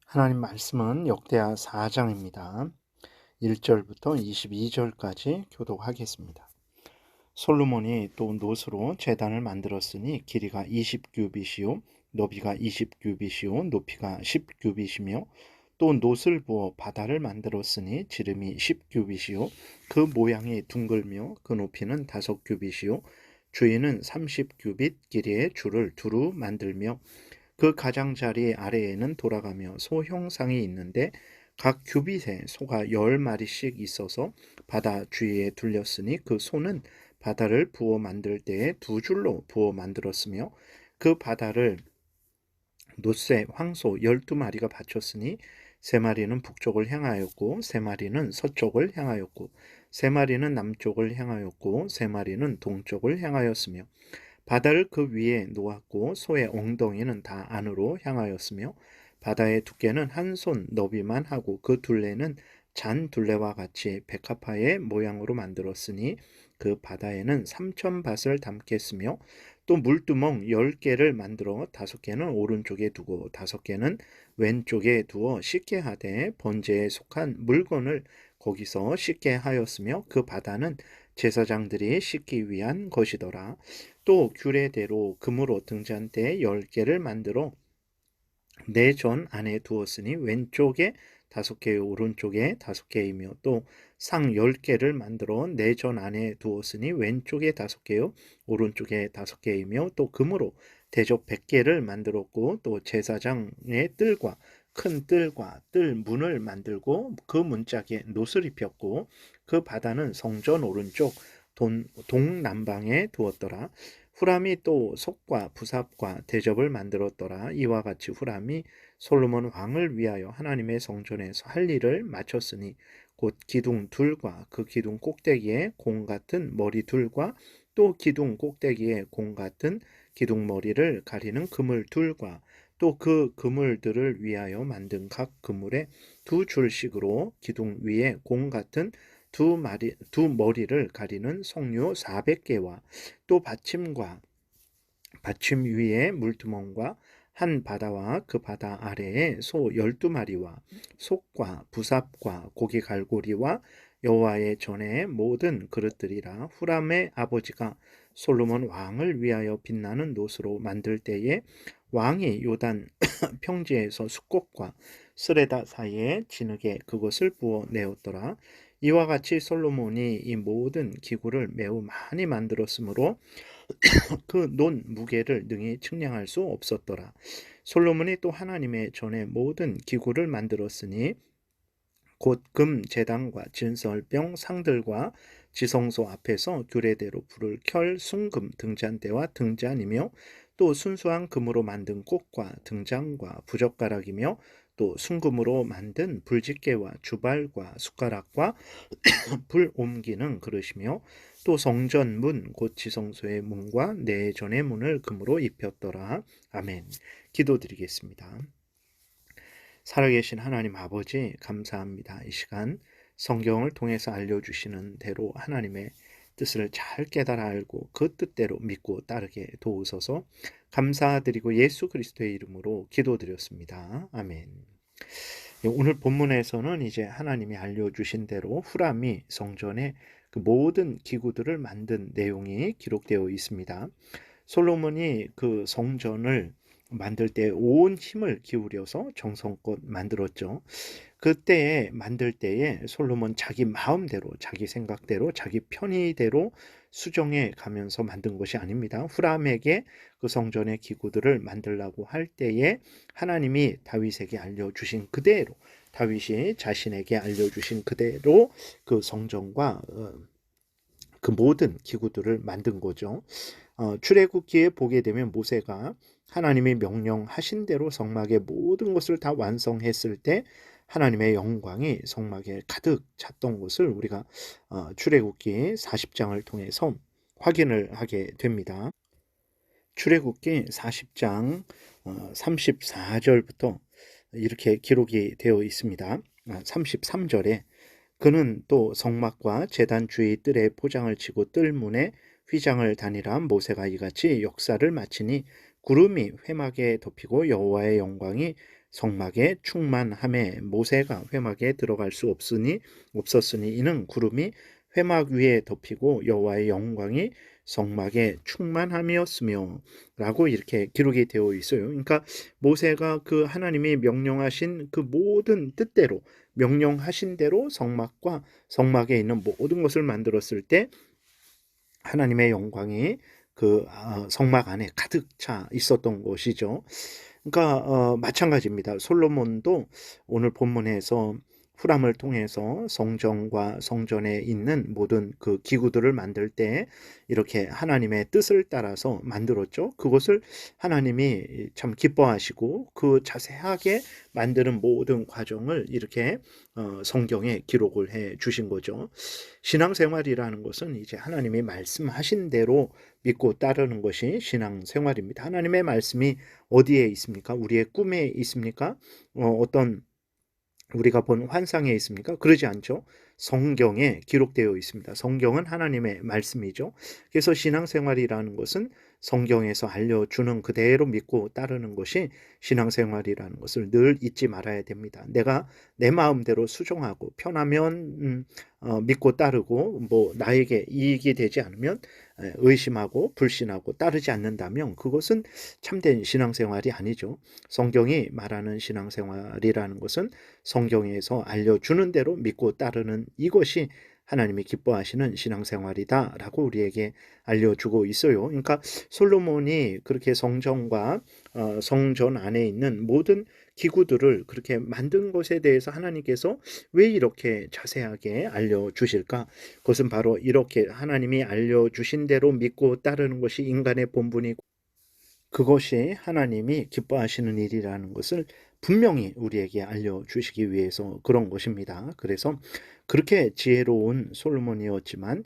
하나님 말씀은 역대하 4장입니다. 1절부터 22절까지 교독하겠습니다. 솔로몬이 또 놋으로 제단을 만들었으니 길이가 20규빗이요 너비가 20규빗이요 높이가 10규빗이며 또 놋을 부어 바다를 만들었으니 지름이 10규빗이요 그 모양이 둥글며 그 높이는 5규빗이요 주위는 30규빗 길이의 줄을 두루 만들며 그 가장자리 아래에는 돌아가며 소 형상이 있는데 각 규빗에 소가 10마리씩 있어서 바다 주위에 둘렸으니 그 소는 바다를 부어 만들 때에 두 줄로 부어 만들었으며 그 바다를 놋새 황소 12마리가 바쳤으니 3마리는 북쪽을 향하였고 3마리는 서쪽을 향하였고 3마리는 남쪽을 향하였고 3마리는 동쪽을 향하였으며 바다를 그 위에 놓았고 소의 엉덩이는 다 안으로 향하였으며 바다의 두께는 한 손 너비만 하고 그 둘레는 잔 둘레와 같이 백합화의 모양으로 만들었으니 그 바다에는 3,000밭을 담겠으며 또 물두멍 10개를 만들어 5개는 오른쪽에 두고 5개는 왼쪽에 두어 씻게 하되 번제에 속한 물건을 거기서 씻게 하였으며 그 바다는 제사장들이 씻기 위한 것이더라. 또 규례대로 금으로 등잔대 10개를 만들어 내 전 안에 두었으니 왼쪽에 5개 오른쪽에 5개이며 또 상 10개를 만들어 내 전 안에 두었으니 왼쪽에 5개요 오른쪽에 5개이며 또 금으로 대접 100개를 만들었고 또 제사장의 뜰과 큰 뜰과 뜰 문을 만들고 그 문짝에 놋을 입혔고 그 바다는 성전 오른쪽 동남방에 두었더라. 후람이 또 속과 부삽과 대접을 만들었더라. 이와 같이 후람이 솔로몬 왕을 위하여 하나님의 성전에서 할 일을 마쳤으니 곧 기둥 둘과 그 기둥 꼭대기에 공 같은 머리 둘과 또 기둥 꼭대기에 공 같은 기둥 머리를 가리는 그물 둘과 또 그 그물들을 위하여 만든 각 그물에 두 줄씩으로 기둥 위에 공 같은 두 머리를 가리는 석류 400개와 또 받침과 받침 위에 물두멍과 한 바다와 그 바다 아래에 소 12마리와 속과 부삽과 고기 갈고리와 여호와의 전에 모든 그릇들이라. 후람의 아버지가 솔로몬 왕을 위하여 빛나는 놋으로 만들 때에 왕이 요단 평지에서 숫꽃과 스레다 사이에 진흙에 그것을 부어 내었더라. 이와 같이 솔로몬이 이 모든 기구를 매우 많이 만들었으므로 그 논 무게를 능히 측량할 수 없었더라. 솔로몬이 또 하나님의 전에 모든 기구를 만들었으니 곧 금 제단과 진설병 상들과 지성소 앞에서 규례대로 불을 켤 순금 등잔대와 등잔이며 또 순수한 금으로 만든 꽃과 등잔과 부젓가락이며 또 순금으로 만든 불집게와 주발과 숟가락과 불 옮기는 그릇이며 또 성전 문 곧 지성소의 문과 내전의 문을 금으로 입혔더라. 아멘. 기도드리겠습니다. 살아계신 하나님 아버지 감사합니다. 이 시간 성경을 통해서 알려주시는 대로 하나님의 뜻을 잘 깨달아 알고 그 뜻대로 믿고 따르게 도우소서. 감사드리고 예수 그리스도의 이름으로 기도드렸습니다. 아멘. 오늘 본문에서는 이제 하나님이 알려주신 대로 후람이 성전에 그 모든 기구들을 만든 내용이 기록되어 있습니다. 솔로몬이 그 성전을 만들 때 온 힘을 기울여서 정성껏 만들었죠. 그때에 만들 때에 솔로몬 자기 마음대로 자기 생각대로 자기 편의대로 수정해 가면서 만든 것이 아닙니다. 후람에게 그 성전의 기구들을 만들라고 할 때에 하나님이 다윗에게 알려주신 그대로 다윗이 자신에게 알려주신 그대로 그 성전과 그 모든 기구들을 만든 거죠. 출애굽기에 보게 되면 모세가 하나님이 명령하신 대로 성막의 모든 것을 다 완성했을 때 하나님의 영광이 성막에 가득 찼던 것을 우리가 출애굽기 40장을 통해서 확인을 하게 됩니다. 출애굽기 40장 34절부터 이렇게 기록이 되어 있습니다. 33절에 그는 또 성막과 제단 주의 뜰에 포장을 치고 뜰문에 휘장을 다니라. 모세가 이같이 역사를 마치니 구름이 회막에 덮이고 여호와의 영광이 성막에 충만함에 모세가 회막에 들어갈 수 없었으니 이는 구름이 회막 위에 덮이고 여호와의 영광이 성막에 충만함이었으며 라고 이렇게 기록이 되어 있어요. 그러니까 모세가 그 하나님이 명령하신 그 모든 뜻대로 명령하신 대로 성막과 성막에 있는 모든 것을 만들었을 때 하나님의 영광이 그 성막 안에 가득 차 있었던 것이죠. 그러니까 마찬가지입니다. 솔로몬도 오늘 본문에서 후람을 통해서 성전과 성전에 있는 모든 그 기구들을 만들 때 이렇게 하나님의 뜻을 따라서 만들었죠. 그것을 하나님이 참 기뻐하시고 그 자세하게 만드는 모든 과정을 이렇게 성경에 기록을 해 주신 거죠. 신앙생활이라는 것은 이제 하나님이 말씀하신 대로 믿고 따르는 것이 신앙생활입니다. 하나님의 말씀이 어디에 있습니까? 우리의 꿈에 있습니까? 어떤 우리가 본 환상에 있습니까? 그러지 않죠. 성경에 기록되어 있습니다. 성경은 하나님의 말씀이죠. 그래서 신앙생활이라는 것은 성경에서 알려주는 그대로 믿고 따르는 것이 신앙생활이라는 것을 늘 잊지 말아야 됩니다. 내가 내 마음대로 수종하고 편하면 믿고 따르고 뭐 나에게 이익이 되지 않으면 의심하고 불신하고 따르지 않는다면 그것은 참된 신앙생활이 아니죠. 성경이 말하는 신앙생활이라는 것은 성경에서 알려주는 대로 믿고 따르는 이것이 하나님이 기뻐하시는 신앙생활이다라고 우리에게 알려주고 있어요. 그러니까 솔로몬이 그렇게 성전과 성전 안에 있는 모든 기구들을 그렇게 만든 것에 대해서 하나님께서 왜 이렇게 자세하게 알려주실까? 그것은 바로 이렇게 하나님이 알려주신 대로 믿고 따르는 것이 인간의 본분이고 그것이 하나님이 기뻐하시는 일이라는 것을 분명히 우리에게 알려주시기 위해서 그런 것입니다. 그래서 그렇게 지혜로운 솔로몬이었지만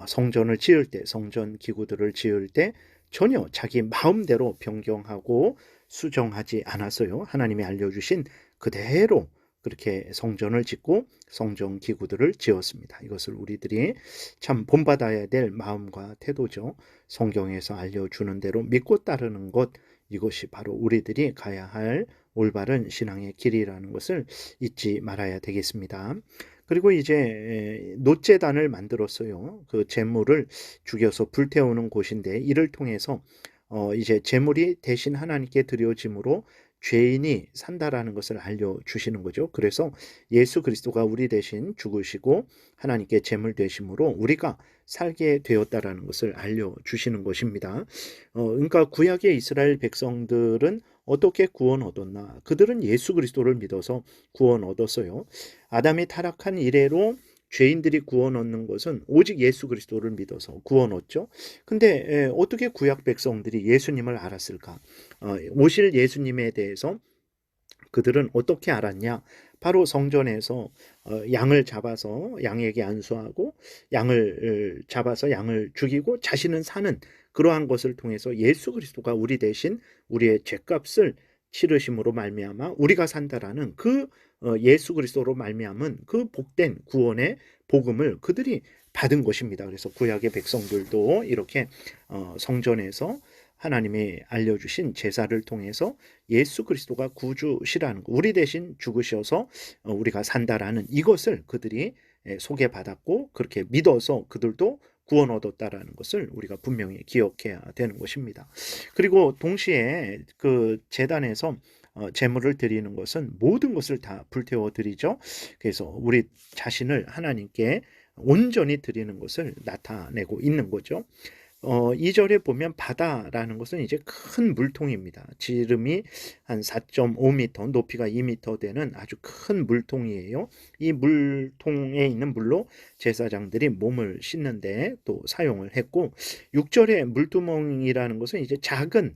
성전을 지을 때, 성전 기구들을 지을 때 전혀 자기 마음대로 변경하고 수정하지 않았어요. 하나님이 알려주신 그대로 그렇게 성전을 짓고 성전 기구들을 지었습니다. 이것을 우리들이 참 본받아야 될 마음과 태도죠. 성경에서 알려주는 대로 믿고 따르는 것, 이것이 바로 우리들이 가야 할 올바른 신앙의 길이라는 것을 잊지 말아야 되겠습니다. 그리고 이제 놋제단을 만들었어요. 그 제물을 죽여서 불태우는 곳인데 이를 통해서 이제 제물이 대신 하나님께 드려짐으로 죄인이 산다라는 것을 알려주시는 거죠. 그래서 예수 그리스도가 우리 대신 죽으시고 하나님께 제물 되심으로 우리가 살게 되었다라는 것을 알려주시는 것입니다. 그러니까 구약의 이스라엘 백성들은 어떻게 구원 얻었나? 그들은 예수 그리스도를 믿어서 구원 얻었어요. 아담이 타락한 이래로 죄인들이 구원 얻는 것은 오직 예수 그리스도를 믿어서 구원 얻죠. 근데 어떻게 구약 백성들이 예수님을 알았을까? 오실 예수님에 대해서 그들은 어떻게 알았냐? 바로 성전에서 양을 잡아서 양에게 안수하고 양을 잡아서 양을 죽이고 자신은 사는 그러한 것을 통해서 예수 그리스도가 우리 대신 우리의 죄값을 치르심으로 말미암아 우리가 산다라는 그 예수 그리스도로 말미암은 그 복된 구원의 복음을 그들이 받은 것입니다. 그래서 구약의 백성들도 이렇게 성전에서 하나님이 알려주신 제사를 통해서 예수 그리스도가 구주시라는 거, 우리 대신 죽으셔서 우리가 산다라는 이것을 그들이 소개받았고 그렇게 믿어서 그들도 구원 얻었다라는 것을 우리가 분명히 기억해야 되는 것입니다. 그리고 동시에 그 제단에서 제물을 드리는 것은 모든 것을 다 불태워 드리죠. 그래서 우리 자신을 하나님께 온전히 드리는 것을 나타내고 있는 거죠. 2절에 보면 바다라는 것은 이제 큰 물통입니다. 지름이 한 4.5m, 높이가 2m 되는 아주 큰 물통이에요. 이 물통에 있는 물로 제사장들이 몸을 씻는데 또 사용을 했고 6절에 물두멍이라는 것은 이제 작은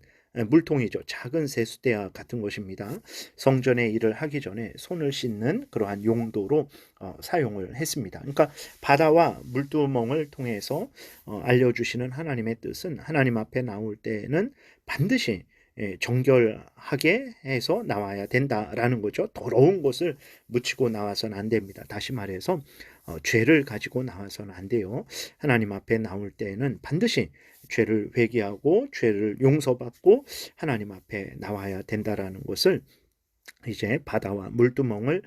물통이죠. 작은 세수대와 같은 것입니다. 성전의 일을 하기 전에 손을 씻는 그러한 용도로 사용을 했습니다. 그러니까 바다와 물두멍을 통해서 알려주시는 하나님의 뜻은 하나님 앞에 나올 때는 반드시 정결하게 해서 나와야 된다라는 거죠. 더러운 것을 묻히고 나와서는 안 됩니다. 다시 말해서 죄를 가지고 나와서는 안 돼요. 하나님 앞에 나올 때는 반드시 죄를 회개하고 죄를 용서받고 하나님 앞에 나와야 된다라는 것을 이제 바다와 물두멍을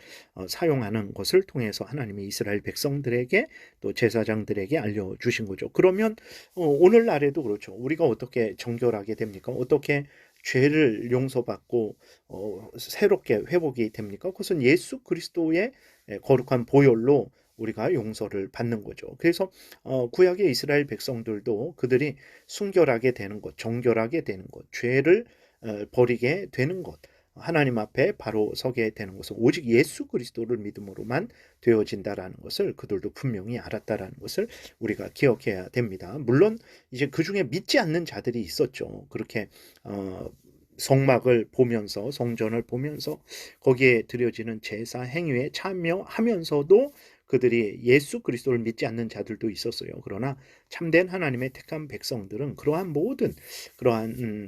사용하는 것을 통해서 하나님이 이스라엘 백성들에게 또 제사장들에게 알려주신 거죠. 그러면 오늘날에도 그렇죠. 우리가 어떻게 정결하게 됩니까? 어떻게 죄를 용서받고 새롭게 회복이 됩니까? 그것은 예수 그리스도의 거룩한 보혈로 우리가 용서를 받는 거죠. 그래서 구약의 이스라엘 백성들도 그들이 순결하게 되는 것, 정결하게 되는 것, 죄를 버리게 되는 것, 하나님 앞에 바로 서게 되는 것은 오직 예수 그리스도를 믿음으로만 되어진다라는 것을 그들도 분명히 알았다라는 것을 우리가 기억해야 됩니다. 물론 이제 그 중에 믿지 않는 자들이 있었죠. 그렇게 성막을 보면서 성전을 보면서 거기에 드려지는 제사 행위에 참여하면서도 그들이 예수 그리스도를 믿지 않는 자들도 있었어요. 그러나 참된 하나님의 택한 백성들은 그러한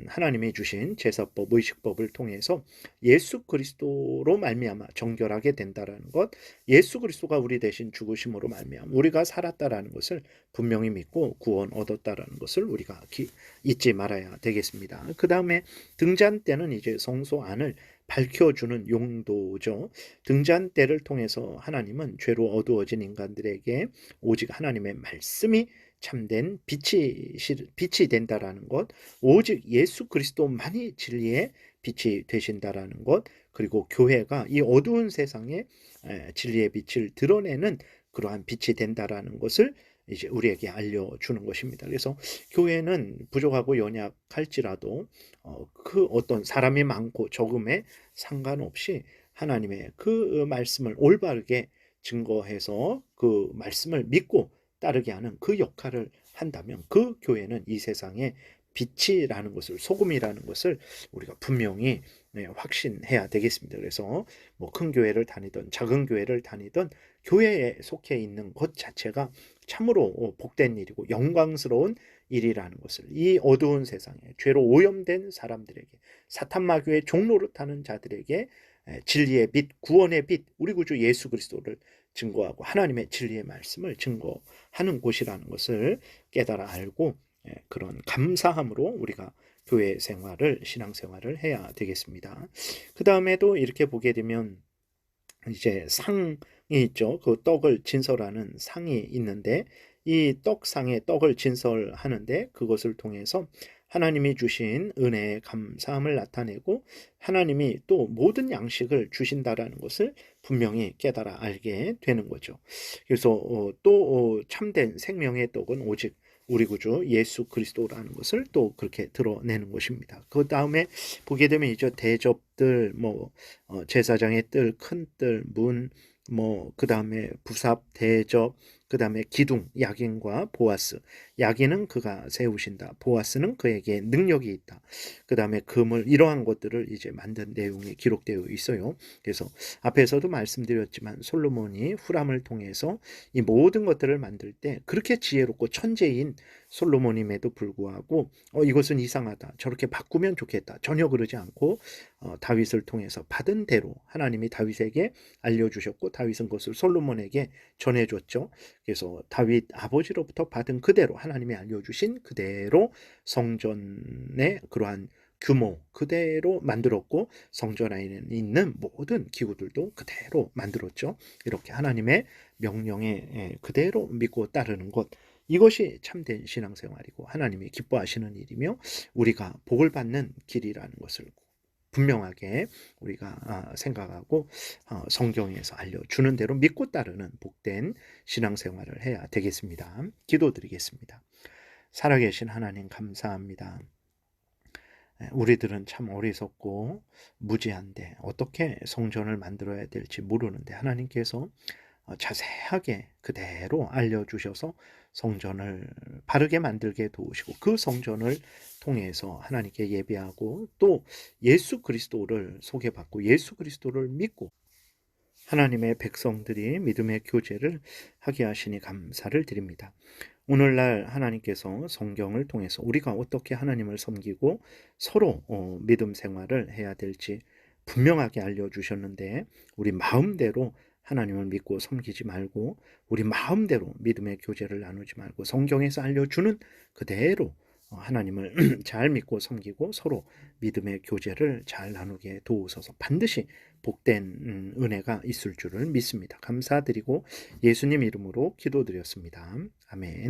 하나님이 주신 제사법, 의식법을 통해서 예수 그리스도로 말미암아 정결하게 된다라는 것, 예수 그리스도가 우리 대신 죽으심으로 말미암아 우리가 살았다라는 것을 분명히 믿고 구원 얻었다라는 것을 우리가 잊지 말아야 되겠습니다. 그 다음에 등잔 때는 이제 성소 안을 밝혀주는 용도죠. 등잔대를 통해서 하나님은 죄로 어두워진 인간들에게 오직 하나님의 말씀이 참된 빛이 된다라는 것, 오직 예수 그리스도만이 진리의 빛이 되신다라는 것, 그리고 교회가 이 어두운 세상에 진리의 빛을 드러내는 그러한 빛이 된다라는 것을 이제 우리에게 알려주는 것입니다. 그래서 교회는 부족하고 연약할지라도 그 어떤 사람이 많고 적음에 상관없이 하나님의 그 말씀을 올바르게 증거해서 그 말씀을 믿고 따르게 하는 그 역할을 한다면 그 교회는 이 세상에 빛이라는 것을, 소금이라는 것을 우리가 분명히 확신해야 되겠습니다. 그래서 뭐 큰 교회를 다니든 작은 교회를 다니든 교회에 속해 있는 것 자체가 참으로 복된 일이고 영광스러운 일이라는 것을, 이 어두운 세상에 죄로 오염된 사람들에게, 사탄 마귀의 종로를 타는 자들에게 진리의 빛, 구원의 빛, 우리 구주 예수 그리스도를 증거하고 하나님의 진리의 말씀을 증거하는 곳이라는 것을 깨달아 알고 그런 감사함으로 우리가 교회 생활을, 신앙 생활을 해야 되겠습니다. 그 다음에도 이렇게 보게 되면 이제 상이 있죠. 그 떡을 진설하는 상이 있는데 이 떡상에 떡을 진설하는데 그것을 통해서 하나님이 주신 은혜의 감사함을 나타내고 하나님이 또 모든 양식을 주신다라는 것을 분명히 깨달아 알게 되는 거죠. 그래서 또 참된 생명의 떡은 오직 우리 구주 예수 그리스도라는 것을 또 그렇게 드러내는 것입니다. 그 다음에 보게 되면 이제 대접들, 뭐 제사장의 뜰, 큰 뜰, 문, 뭐 그 다음에 부삽, 대접, 그 다음에 기둥, 야긴과 보아스. 야긴은 그가 세우신다. 보아스는 그에게 능력이 있다. 그 다음에 금을, 이러한 것들을 이제 만든 내용이 기록되어 있어요. 그래서 앞에서도 말씀드렸지만 솔로몬이 후람을 통해서 이 모든 것들을 만들 때 그렇게 지혜롭고 천재인 솔로몬임에도 불구하고 이것은 이상하다, 저렇게 바꾸면 좋겠다, 전혀 그러지 않고 다윗을 통해서 받은 대로 하나님이 다윗에게 알려주셨고 다윗은 그것을 솔로몬에게 전해줬죠. 그래서 다윗 아버지로부터 받은 그대로, 하나님이 알려주신 그대로 성전의 그러한 규모 그대로 만들었고 성전 안에 있는 모든 기구들도 그대로 만들었죠. 이렇게 하나님의 명령에 그대로 믿고 따르는 것, 이것이 참된 신앙생활이고 하나님이 기뻐하시는 일이며 우리가 복을 받는 길이라는 것을 분명하게 우리가 생각하고 성경에서 알려주는 대로 믿고 따르는 복된 신앙생활을 해야 되겠습니다. 기도드리겠습니다. 살아계신 하나님 감사합니다. 우리들은 참 어리석고 무지한데 어떻게 성전을 만들어야 될지 모르는데 하나님께서 자세하게 그대로 알려주셔서 성전을 바르게 만들게 도우시고 그 성전을 통해서 하나님께 예배하고 또 예수 그리스도를 소개받고 예수 그리스도를 믿고 하나님의 백성들이 믿음의 교제를 하게 하시니 감사를 드립니다. 오늘날 하나님께서 성경을 통해서 우리가 어떻게 하나님을 섬기고 서로 믿음 생활을 해야 될지 분명하게 알려주셨는데 우리 마음대로 하나님을 믿고 섬기지 말고 우리 마음대로 믿음의 교제를 나누지 말고 성경에서 알려주는 그대로 하나님을 잘 믿고 섬기고 서로 믿음의 교제를 잘 나누게 도우소서. 반드시 복된 은혜가 있을 줄을 믿습니다. 감사드리고 예수님 이름으로 기도드렸습니다. 아멘.